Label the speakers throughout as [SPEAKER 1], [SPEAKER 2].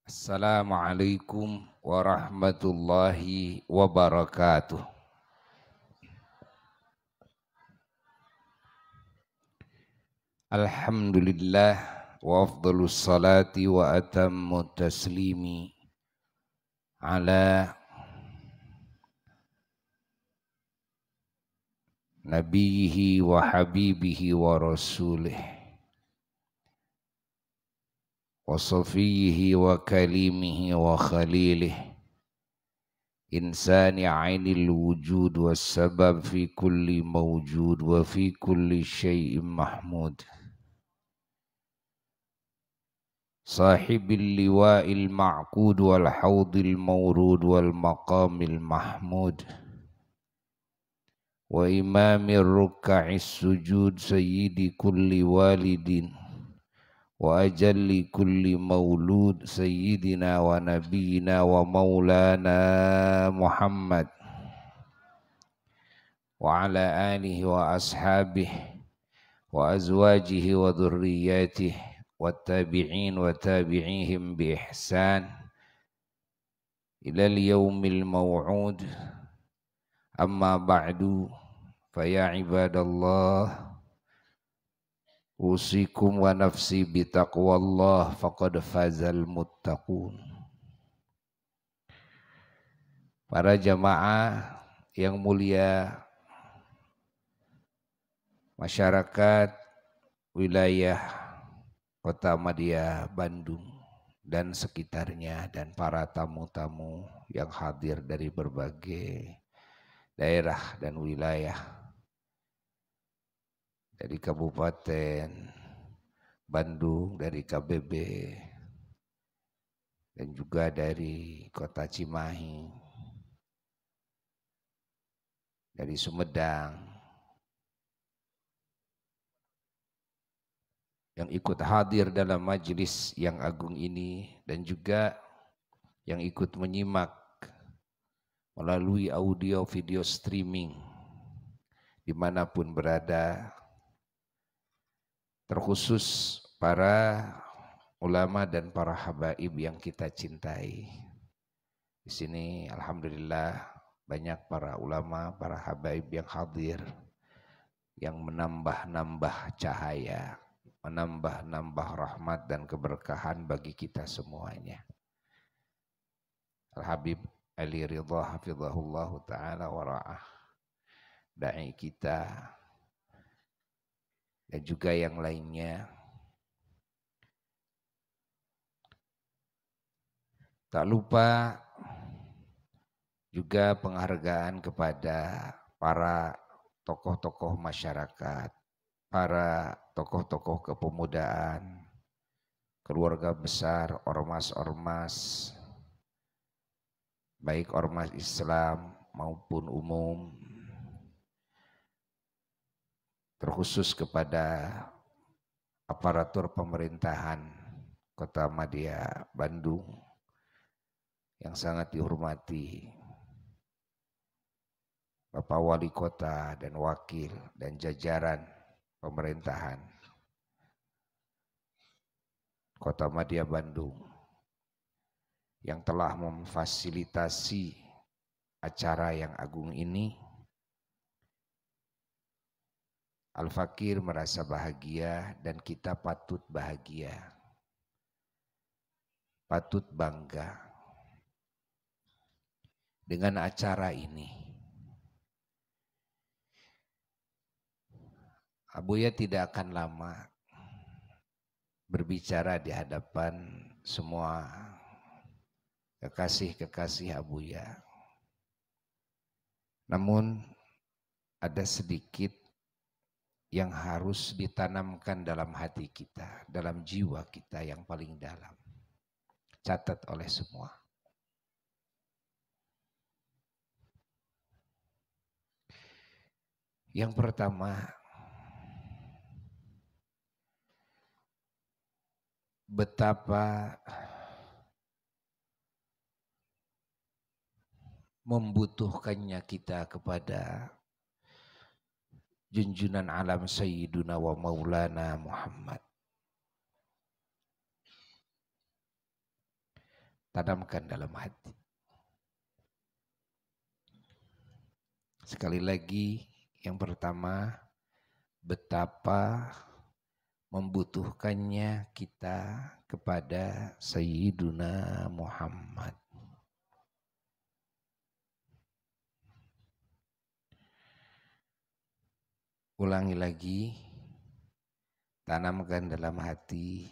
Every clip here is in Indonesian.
[SPEAKER 1] Assalamualaikum warahmatullahi wabarakatuh. Alhamdulillah wa afdalus salati wa atammu taslimi ala nabiyhi wa habibihi wa rasulih wa safiyhi wa kalimihi wa khalilih insani ainil wujud was sabab fi kulli mawjud wa fi kulli syai'in mahmud sahibil liwa'il ma'qud wal haudil mawrud wal maqamil mahmud wa imamir ruka'is sujud sayyidi kulli walidin wa ajalli kulli maulud sayyidina wa nabiyina wa maulana Muhammad wa ala alihi wa ashabihi wa azwajihi wa dhurriyyatihi wa tabi'in wa tabi'ihim bi ihsan ilal yaumil maw'ud amma ba'du fa ya ibadallah usikum wa nafsi bitaqwallah faqad fazal muttaqun. Para jamaah yang mulia, masyarakat wilayah Kota Madia Bandung dan sekitarnya, dan para tamu-tamu yang hadir dari berbagai daerah dan wilayah dari Kabupaten Bandung, dari KBB, dan juga dari Kota Cimahi, dari Sumedang, yang ikut hadir dalam majelis yang agung ini, dan juga yang ikut menyimak melalui audio video streaming dimanapun berada, terkhusus para ulama dan para habaib yang kita cintai. Di sini alhamdulillah banyak para ulama, para habaib yang hadir, yang menambah-nambah cahaya, menambah-nambah rahmat dan keberkahan bagi kita semuanya. Al-Habib Ali Ridha hafizahullah ta'ala wa ra'ah, da'i kita, dan juga yang lainnya. Tak lupa juga penghargaan kepada para tokoh-tokoh masyarakat, para tokoh-tokoh kepemudaan, keluarga besar, ormas-ormas, baik ormas Islam maupun umum, terkhusus kepada aparatur pemerintahan Kota Madia Bandung yang sangat dihormati, Bapak Wali Kota dan Wakil dan jajaran pemerintahan Kota Madia Bandung yang telah memfasilitasi acara yang agung ini. Al-Fakir merasa bahagia dan kita patut bahagia, patut bangga dengan acara ini. Abuya tidak akan lama berbicara di hadapan semua kekasih-kekasih Abuya. Namun ada sedikit yang harus ditanamkan dalam hati kita, dalam jiwa kita yang paling dalam. Catat oleh semua. Yang pertama, betapa membutuhkannya kita kepada junjunan alam Sayyiduna wa Maulana Muhammad. tanamkan dalam hati. Sekali lagi, yang pertama, betapa membutuhkannya kita kepada Sayyiduna Muhammad. Ulangi lagi, tanamkan dalam hati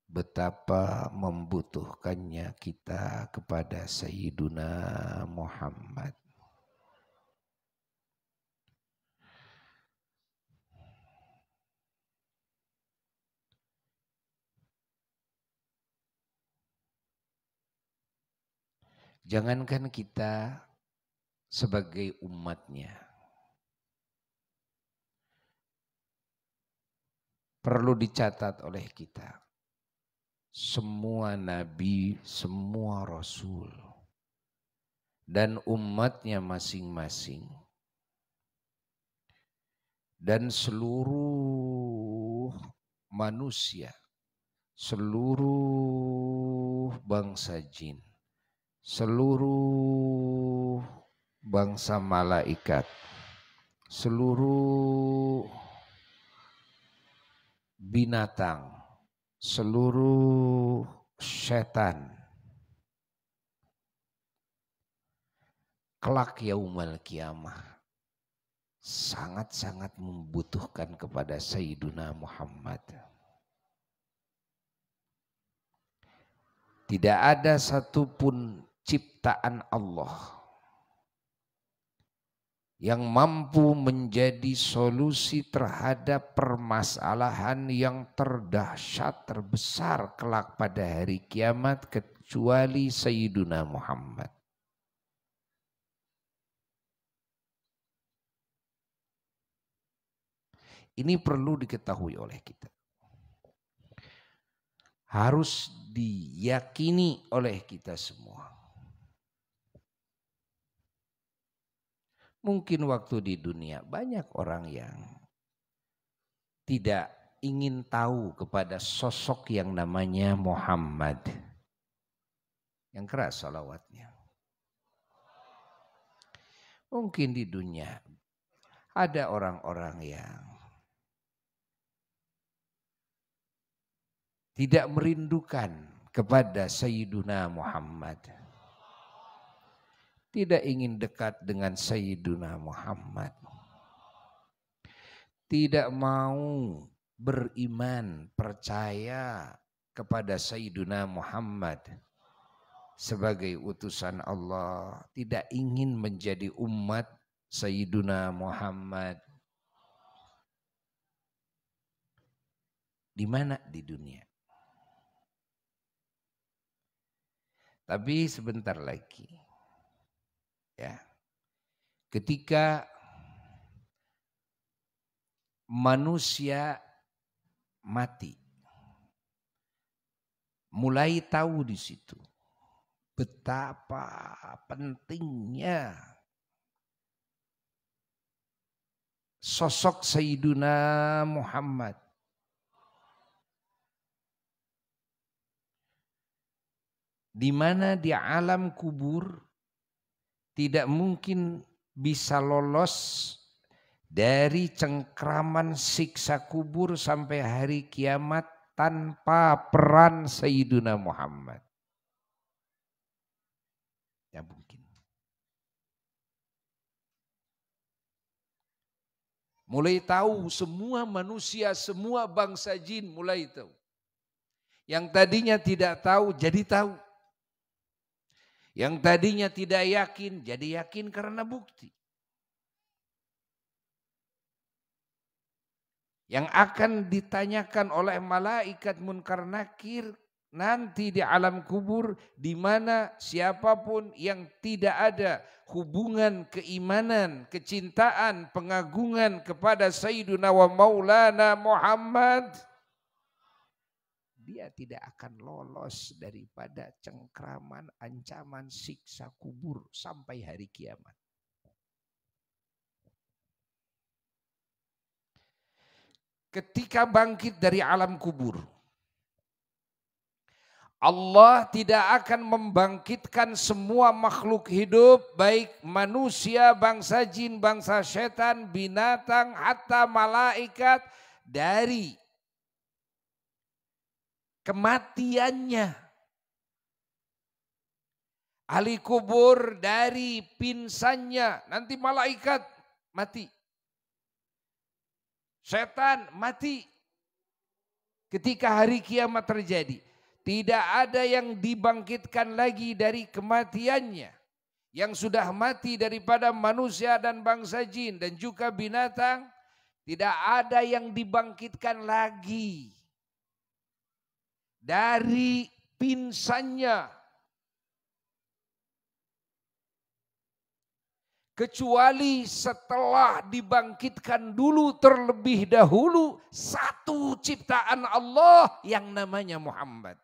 [SPEAKER 1] betapa membutuhkannya kita kepada Sayyiduna Muhammad. Jangankan kita sebagai umatnya, perlu dicatat oleh kita, semua nabi, semua rasul, dan umatnya masing-masing, dan seluruh manusia, seluruh bangsa jin, seluruh bangsa malaikat, seluruh binatang, seluruh setan, kelak yaumal kiamah sangat-sangat membutuhkan kepada Sayyiduna Muhammad. Tidak ada satupun ciptaan Allah yang mampu menjadi solusi terhadap permasalahan yang terdahsyat, terbesar kelak pada hari kiamat kecuali Sayyiduna Muhammad. Ini perlu diketahui oleh kita. Harus diyakini oleh kita semua. Mungkin waktu di dunia banyak orang yang tidak ingin tahu kepada sosok yang namanya Muhammad. Yang keras salawatnya. Mungkin di dunia ada orang-orang yang tidak merindukan kepada Sayyiduna Muhammad. Tidak ingin dekat dengan Sayyiduna Muhammad. Tidak mau beriman, percaya kepada Sayyiduna Muhammad sebagai utusan Allah. Tidak ingin menjadi umat Sayyiduna Muhammad. Di mana di dunia? Tapi sebentar lagi, ya, ketika manusia mati, mulai tahu di situ betapa pentingnya sosok Sayyiduna Muhammad. Di mana di alam kubur tidak mungkin bisa lolos dari cengkraman siksa kubur sampai hari kiamat tanpa peran Sayyiduna Muhammad. Ya mungkin. Mulai tahu semua manusia, semua bangsa jin mulai tahu. Yang tadinya tidak tahu jadi tahu. Yang tadinya tidak yakin, jadi yakin karena bukti. Yang akan ditanyakan oleh malaikat Munkar Nakir nanti di alam kubur, di mana siapapun yang tidak ada hubungan keimanan, kecintaan, pengagungan kepada Sayyiduna wa Maulana Muhammad, dia tidak akan lolos daripada cengkraman, ancaman, siksa kubur sampai hari kiamat. Ketika bangkit dari alam kubur, Allah tidak akan membangkitkan semua makhluk hidup, baik manusia, bangsa jin, bangsa setan, binatang, hatta malaikat, dari kematiannya. Ahli kubur dari pingsannya, nanti malaikat mati. Setan mati. Ketika hari kiamat terjadi, tidak ada yang dibangkitkan lagi dari kematiannya. Yang sudah mati daripada manusia dan bangsa jin dan juga binatang, tidak ada yang dibangkitkan lagi dari pingsannya. Kecuali setelah dibangkitkan dulu terlebih dahulu satu ciptaan Allah yang namanya Muhammad.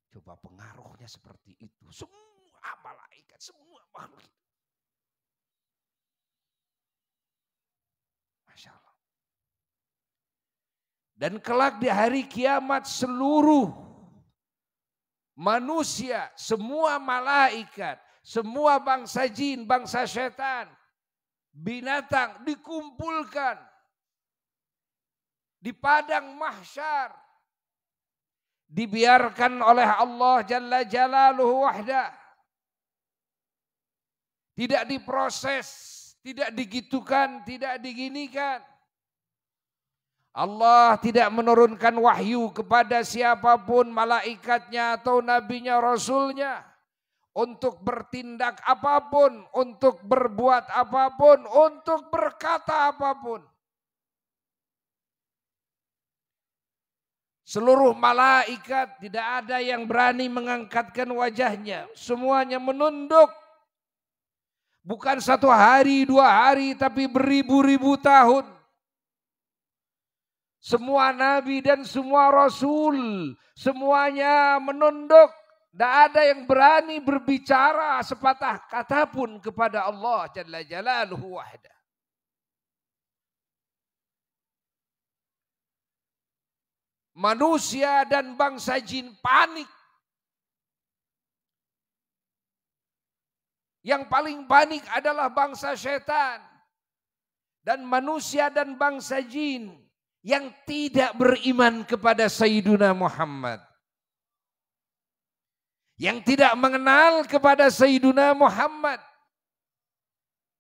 [SPEAKER 1] Coba pengaruhnya seperti itu. Semua malaikat, semua makhluk. Masya Allah. Dan kelak di hari kiamat seluruh manusia, semua malaikat, semua bangsa jin, bangsa setan, binatang dikumpulkan di padang mahsyar. Dibiarkan oleh Allah Jalla Jalaluhu wahda. Tidak diproses, tidak digitukan, tidak diginikan. Allah tidak menurunkan wahyu kepada siapapun, malaikatnya atau nabinya, rasulnya, untuk bertindak apapun, untuk berbuat apapun, untuk berkata apapun. Seluruh malaikat tidak ada yang berani mengangkatkan wajahnya, semuanya menunduk. Bukan satu hari, 2 hari, tapi beribu-ribu tahun. Semua nabi dan semua rasul, semuanya menunduk. Tidak ada yang berani berbicara sepatah kata pun kepada Allah Jalla Jalaluhu wahda. Manusia dan bangsa jin panik. Yang paling panik adalah bangsa setan. Dan manusia dan bangsa jin yang tidak beriman kepada Sayyiduna Muhammad. Yang tidak mengenal kepada Sayyiduna Muhammad.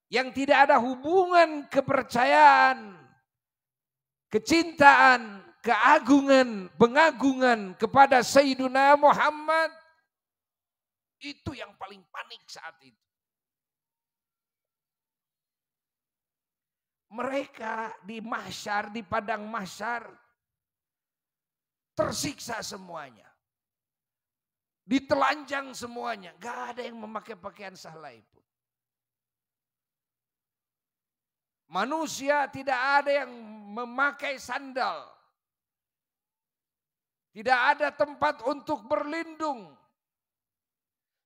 [SPEAKER 1] Yang tidak ada hubungan kepercayaan, kecintaan, keagungan, pengagungan kepada Sayyiduna Muhammad. Itu yang paling panik saat itu. Mereka di mahsyar, di padang mahsyar, tersiksa semuanya. Ditelanjang semuanya. Gak ada yang memakai pakaian sahlai pun. Manusia tidak ada yang memakai sandal. Tidak ada tempat untuk berlindung.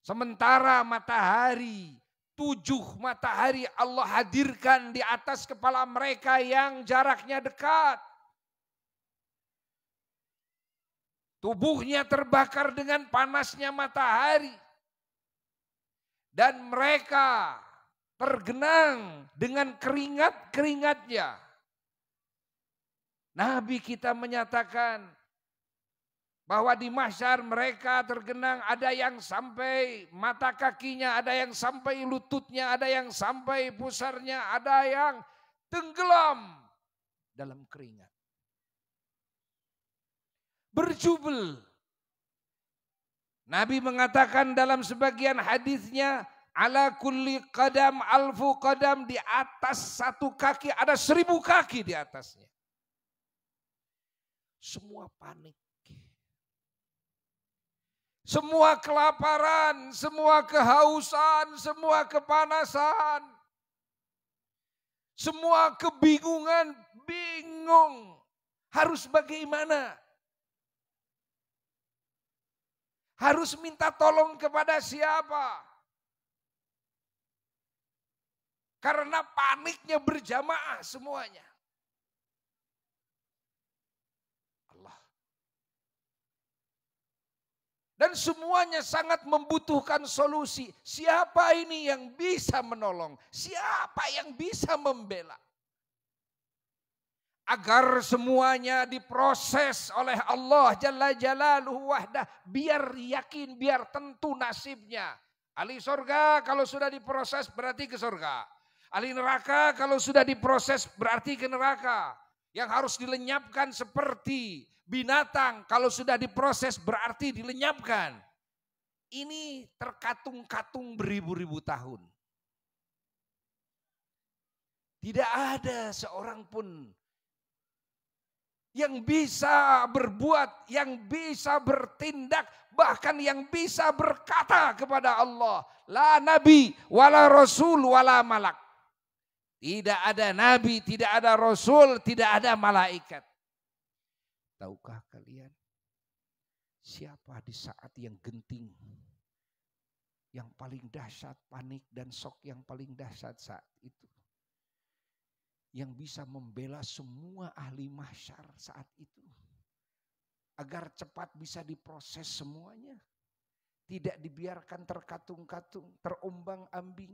[SPEAKER 1] Sementara matahari, 7 matahari Allah hadirkan di atas kepala mereka yang jaraknya dekat. Tubuhnya terbakar dengan panasnya matahari. Dan mereka tergenang dengan keringat-keringatnya. Nabi kita menyatakan bahwa di mahsyar mereka tergenang, ada yang sampai mata kakinya, ada yang sampai lututnya, ada yang sampai pusarnya, ada yang tenggelam dalam keringat. Berjubel. Nabi mengatakan dalam sebagian hadisnya, ala kulli qadam alfu qadam, di atas satu kaki ada 1000 kaki di atasnya. Semua panik. Semua kelaparan, semua kehausan, semua kepanasan, semua kebingungan, bingung. Harus bagaimana? Harus minta tolong kepada siapa? Karena paniknya berjamaah semuanya. Allah. Dan semuanya sangat membutuhkan solusi. Siapa ini yang bisa menolong? Siapa yang bisa membela? Agar semuanya diproses oleh Allah Jalla Jalaluhu wahdah. Biar yakin, biar tentu nasibnya. Ahli surga kalau sudah diproses berarti ke surga. Ahli neraka kalau sudah diproses berarti ke neraka. Yang harus dilenyapkan seperti binatang kalau sudah diproses berarti dilenyapkan. Ini terkatung-katung beribu-ribu tahun. Tidak ada seorang pun yang bisa berbuat, yang bisa bertindak, bahkan yang bisa berkata kepada Allah, la nabi, wala rasul, wala malak. Tidak ada nabi, tidak ada rasul, tidak ada malaikat. Tahukah kalian siapa di saat yang genting, yang paling dahsyat, panik dan shock yang paling dahsyat saat itu? Yang bisa membela semua ahli mahsyar saat itu. Agar cepat bisa diproses semuanya. Tidak dibiarkan terkatung-katung, terombang-ambing.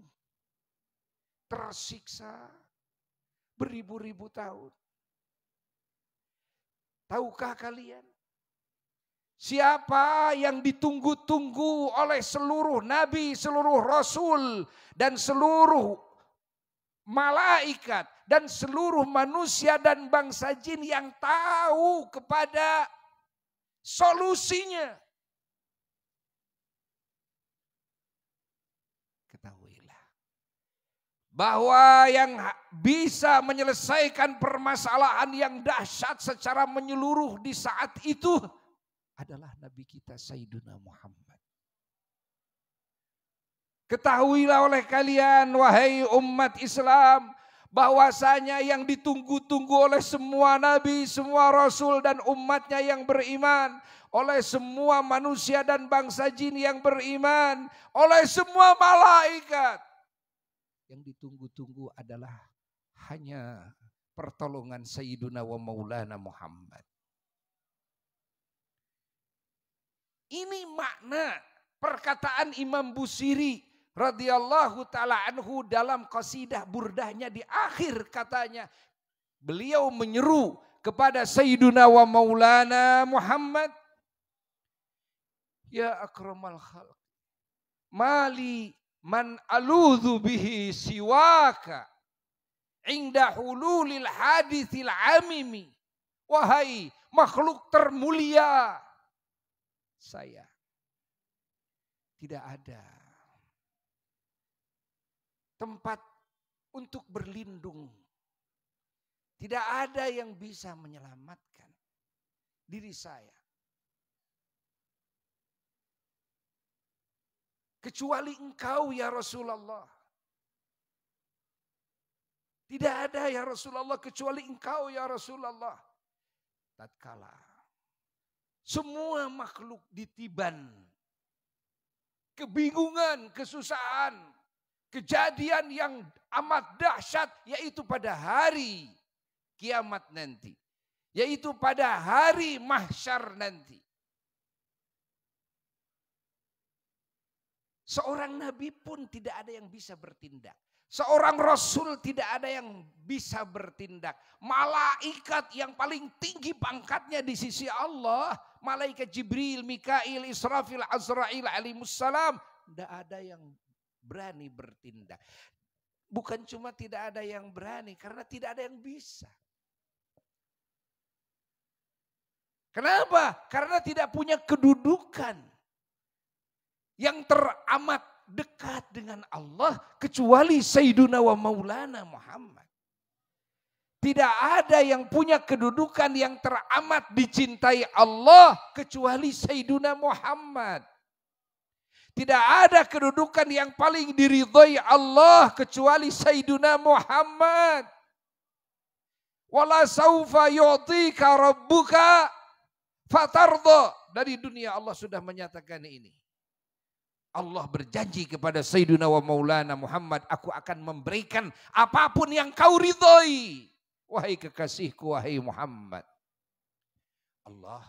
[SPEAKER 1] Tersiksa beribu-ribu tahun. Tahukah kalian? Siapa yang ditunggu-tunggu oleh seluruh nabi, seluruh rasul, dan seluruh malaikat, dan seluruh manusia dan bangsa jin yang tahu kepada solusinya? Ketahuilah bahwa yang bisa menyelesaikan permasalahan yang dahsyat secara menyeluruh di saat itu adalah Nabi kita Sayyiduna Muhammad. Ketahuilah oleh kalian wahai umat Islam, bahwasanya yang ditunggu-tunggu oleh semua nabi, semua rasul dan umatnya yang beriman, oleh semua manusia dan bangsa jin yang beriman, oleh semua malaikat, yang ditunggu-tunggu adalah hanya pertolongan Sayyiduna wa Maulana Muhammad. Ini makna perkataan Imam Busiri radhiyallahu ta'ala anhu dalam qasidah burdahnya di akhir katanya. Beliau menyeru kepada Sayyiduna wa Maulana Muhammad. Ya akramal khalq, mali man aludhu bihi siwaka inda hululil hadithil amimi. Wahai makhluk termulia, saya tidak ada tempat untuk berlindung. Tidak ada yang bisa menyelamatkan diri saya kecuali engkau ya Rasulullah. Tidak ada ya Rasulullah kecuali engkau ya Rasulullah. Tatkala semua makhluk ditiban kebingungan, kesusahan, kejadian yang amat dahsyat, yaitu pada hari kiamat nanti, yaitu pada hari mahsyar nanti. Seorang nabi pun tidak ada yang bisa bertindak. Seorang rasul tidak ada yang bisa bertindak. Malaikat yang paling tinggi pangkatnya di sisi Allah, malaikat Jibril, Mikail, Israfil, Azrail alaihissalam, tidak ada yang berani bertindak. Bukan cuma tidak ada yang berani, karena tidak ada yang bisa. Kenapa? Karena tidak punya kedudukan yang teramat dekat dengan Allah kecuali Sayyiduna wa Maulana Muhammad. Tidak ada yang punya kedudukan yang teramat dicintai Allah kecuali Sayyiduna Muhammad. Tidak ada kedudukan yang paling diridhai Allah kecuali Sayyiduna Muhammad. Wala saufa yu'tika rabbuka fatardha. Dari dunia Allah sudah menyatakan ini. Allah berjanji kepada Sayyiduna wa Maulana Muhammad, aku akan memberikan apapun yang kau ridhoi. Wahai kekasihku, wahai Muhammad. Allah,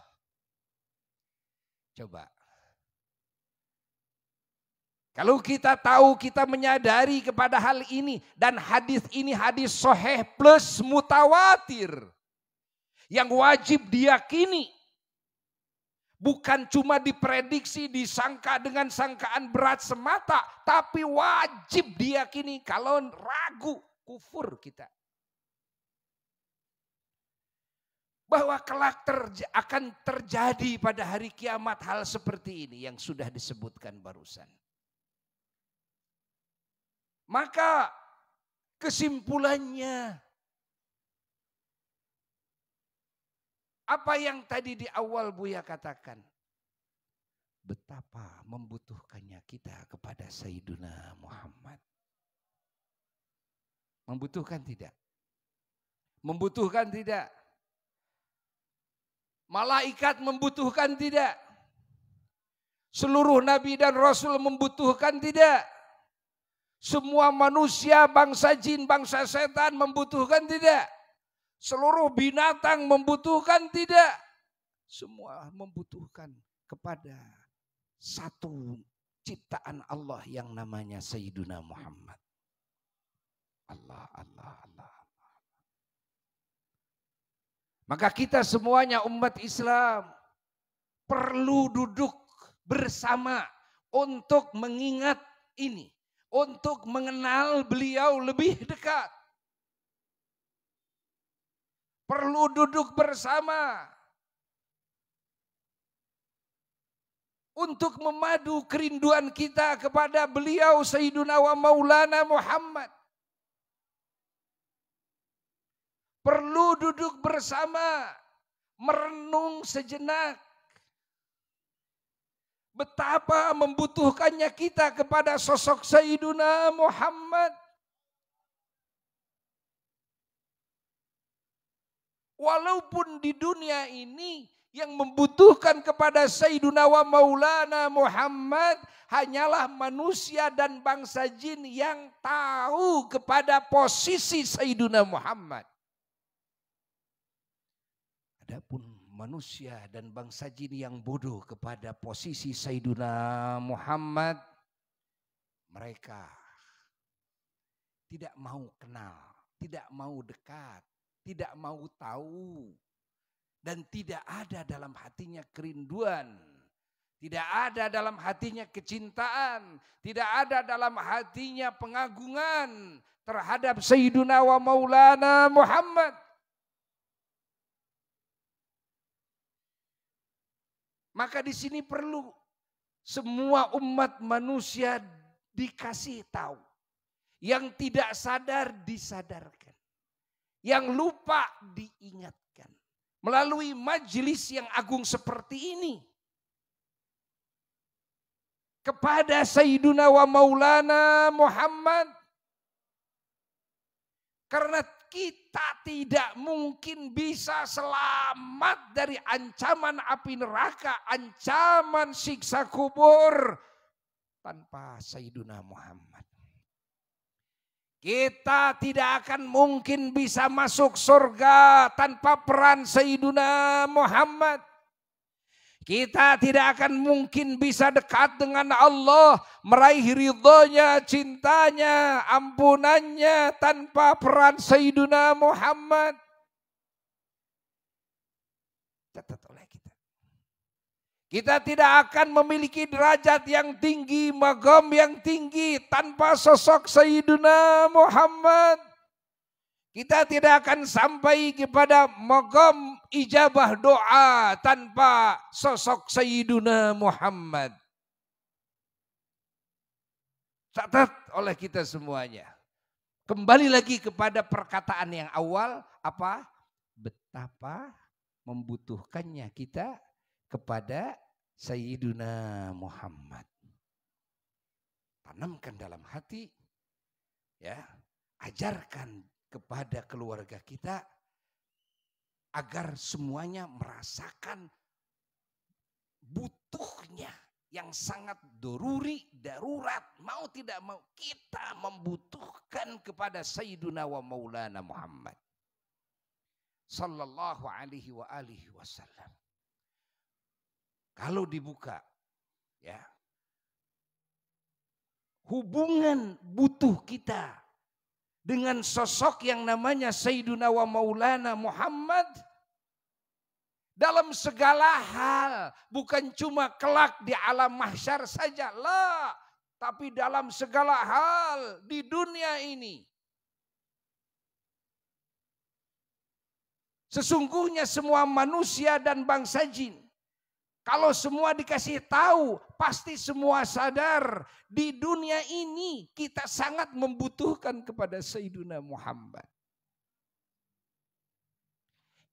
[SPEAKER 1] coba Kalau kita tahu, kita menyadari kepada hal ini, dan hadis ini hadis sahih plus mutawatir yang wajib diyakini, bukan cuma diprediksi, disangka dengan sangkaan berat semata, tapi wajib diyakini. Kalau ragu, kufur kita. Bahwa kelak akan terjadi pada hari kiamat hal seperti ini yang sudah disebutkan barusan. Maka kesimpulannya, apa yang tadi di awal Buya katakan, betapa membutuhkannya kita kepada Sayyiduna Muhammad. Membutuhkan tidak? Membutuhkan tidak? Malaikat membutuhkan tidak? Seluruh nabi dan rasul membutuhkan tidak? Semua manusia, bangsa jin, bangsa setan membutuhkan tidak? Seluruh binatang membutuhkan tidak? Semua membutuhkan kepada satu ciptaan Allah yang namanya Sayyiduna Muhammad. Allah, Allah, Allah. Maka kita semuanya umat Islam perlu duduk bersama untuk mengingat ini. Untuk mengenal beliau lebih dekat. Perlu duduk bersama. Untuk memadu kerinduan kita kepada beliau Sayyiduna wa Maulana Muhammad. Perlu duduk bersama. Merenung sejenak. Betapa membutuhkannya kita kepada sosok Sayyiduna Muhammad. Walaupun di dunia ini yang membutuhkan kepada Sayyiduna wa Maulana Muhammad hanyalah manusia dan bangsa jin yang tahu kepada posisi Sayyiduna Muhammad. Adapun manusia dan bangsa jin yang bodoh kepada posisi Sayyiduna Muhammad, mereka tidak mau kenal, tidak mau dekat, tidak mau tahu, dan tidak ada dalam hatinya kerinduan, tidak ada dalam hatinya kecintaan, tidak ada dalam hatinya pengagungan terhadap Sayyiduna wa Maulana Muhammad. Maka di sini perlu semua umat manusia dikasih tahu. Yang tidak sadar disadarkan. Yang lupa diingatkan. Melalui majelis yang agung seperti ini. Kepada Sayyiduna wa Maulana Muhammad. Karena kita tidak mungkin bisa selamat dari ancaman api neraka, ancaman siksa kubur tanpa Sayyiduna Muhammad. Kita tidak akan mungkin bisa masuk surga tanpa peran Sayyiduna Muhammad. Kita tidak akan mungkin bisa dekat dengan Allah, meraih ridhonya, cintanya, ampunannya tanpa peran Sayyiduna Muhammad. Catat oleh kita. Kita tidak akan memiliki derajat yang tinggi, maqam yang tinggi tanpa sosok Sayyiduna Muhammad. Kita tidak akan sampai kepada maqam ijabah doa tanpa sosok Sayyiduna Muhammad. Catat oleh kita semuanya. Kembali lagi kepada perkataan yang awal, apa? Betapa membutuhkannya kita kepada Sayyiduna Muhammad. Tanamkan dalam hati, ya, ajarkan kepada keluarga kita agar semuanya merasakan butuhnya yang sangat darurat, mau tidak mau kita membutuhkan kepada Sayyiduna wa Maulana Muhammad sallallahu alaihi wa alihi wasallam. Kalau dibuka, ya, hubungan butuh kita dengan sosok yang namanya Sayyiduna wa Maulana Muhammad dalam segala hal, bukan cuma kelak di alam mahsyar saja, lah, tapi dalam segala hal di dunia ini. Sesungguhnya semua manusia dan bangsa jin, kalau semua dikasih tahu, pasti semua sadar di dunia ini kita sangat membutuhkan kepada Sayyiduna Muhammad.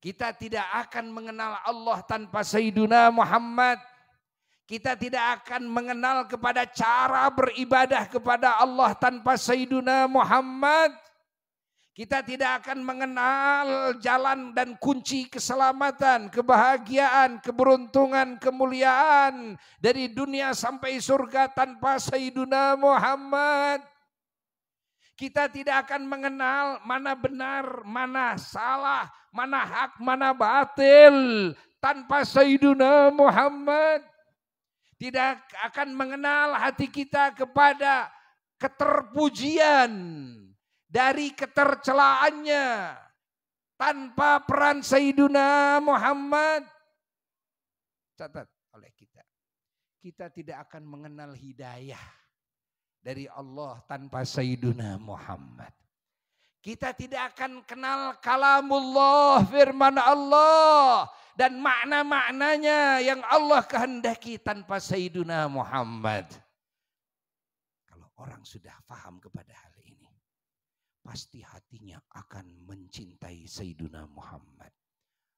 [SPEAKER 1] Kita tidak akan mengenal Allah tanpa Sayyiduna Muhammad. Kita tidak akan mengenal kepada cara beribadah kepada Allah tanpa Sayyiduna Muhammad. Kita tidak akan mengenal jalan dan kunci keselamatan, kebahagiaan, keberuntungan, kemuliaan dari dunia sampai surga tanpa Sayyiduna Muhammad. Kita tidak akan mengenal mana benar, mana salah, mana hak, mana batil tanpa Sayyiduna Muhammad. Tidak akan mengenal hati kita kepada keterpujian dari ketercelaannya tanpa peran Sayyiduna Muhammad. Catat oleh kita. Kita tidak akan mengenal hidayah dari Allah tanpa Sayyiduna Muhammad. Kita tidak akan kenal kalamullah, firman Allah dan makna-maknanya yang Allah kehendaki tanpa Sayyiduna Muhammad. Kalau orang sudah paham kepada hal ini, pasti hatinya akan mencintai Sayyiduna Muhammad.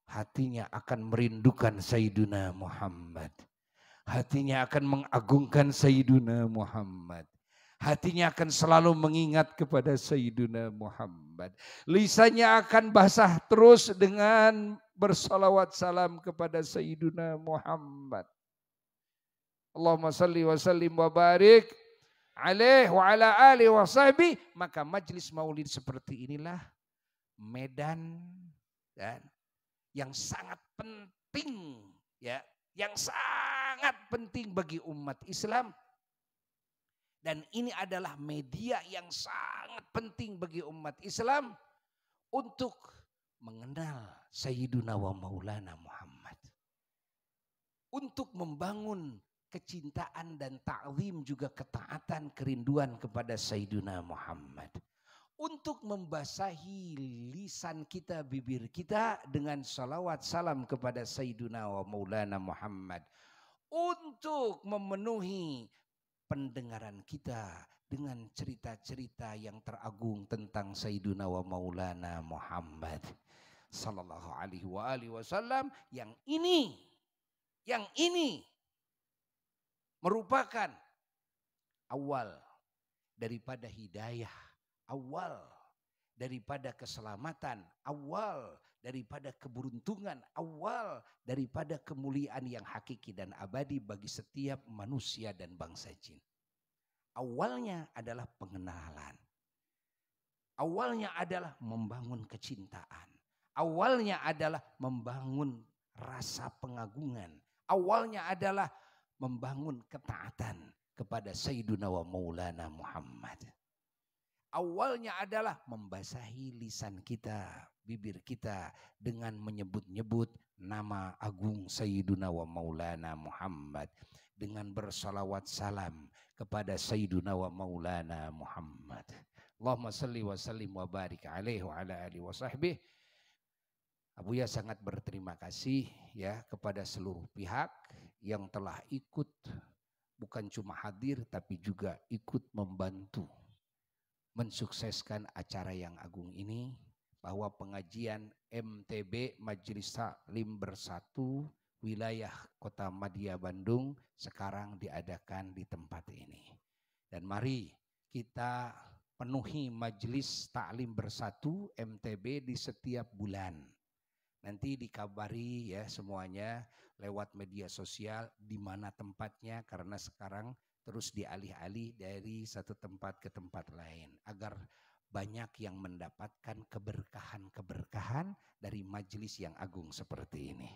[SPEAKER 1] Hatinya akan merindukan Sayyiduna Muhammad. Hatinya akan mengagungkan Sayyiduna Muhammad. Hatinya akan selalu mengingat kepada Sayyiduna Muhammad. Lisannya akan basah terus dengan bersalawat salam kepada Sayyiduna Muhammad. Allahumma salli wa sallim wa barik alaih wa ala alihi wa sahbihi. Maka majlis maulid seperti inilah medan dan yang sangat penting, ya, yang sangat penting bagi umat Islam. Dan ini adalah media yang sangat penting bagi umat Islam untuk mengenal Sayyiduna wa Maulana Muhammad. Untuk membangun kecintaan dan ta'zim, juga ketaatan, kerinduan kepada Sayyiduna Muhammad. Untuk membasahi lisan kita, bibir kita dengan salawat salam kepada Sayyiduna wa Maulana Muhammad. Untuk memenuhi pendengaran kita dengan cerita-cerita yang teragung tentang Sayyiduna wa Maulana Muhammad sallallahu alaihi wasallam, yang ini merupakan awal daripada hidayah, awal daripada keselamatan, awal daripada keberuntungan, awal daripada kemuliaan yang hakiki dan abadi bagi setiap manusia dan bangsa jin. Awalnya adalah pengenalan. Awalnya adalah membangun kecintaan. Awalnya adalah membangun rasa pengagungan. Awalnya adalah membangun ketaatan kepada Sayyiduna wa Maulana Muhammad. Awalnya adalah membasahi lisan kita, bibir kita dengan menyebut-nyebut nama agung Sayyiduna wa Maulana Muhammad, dengan bersalawat salam kepada Sayyiduna wa Maulana Muhammad. Allahumma salli wa sallim wa barik alaihi wa ala alihi wa sahbihi. Abuya sangat berterima kasih ya kepada seluruh pihak yang telah ikut, bukan cuma hadir tapi juga ikut membantu mensukseskan acara yang agung ini, bahwa pengajian MTB Majelis Taklim Bersatu wilayah Kota Madya Bandung sekarang diadakan di tempat ini. Dan mari kita penuhi Majelis Taklim Bersatu MTB di setiap bulan. Nanti dikabari ya semuanya lewat media sosial di mana tempatnya, karena sekarang terus dialih-alih dari satu tempat ke tempat lain agar banyak yang mendapatkan keberkahan-keberkahan dari majelis yang agung seperti ini.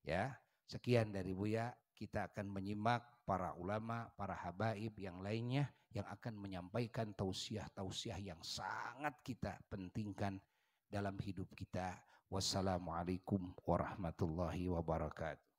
[SPEAKER 1] Ya, Sekian dari Buya, kita akan menyimak para ulama, para habaib yang lainnya yang akan menyampaikan tausiah-tausiah yang sangat kita pentingkan dalam hidup kita. Wassalamualaikum warahmatullahi wabarakatuh.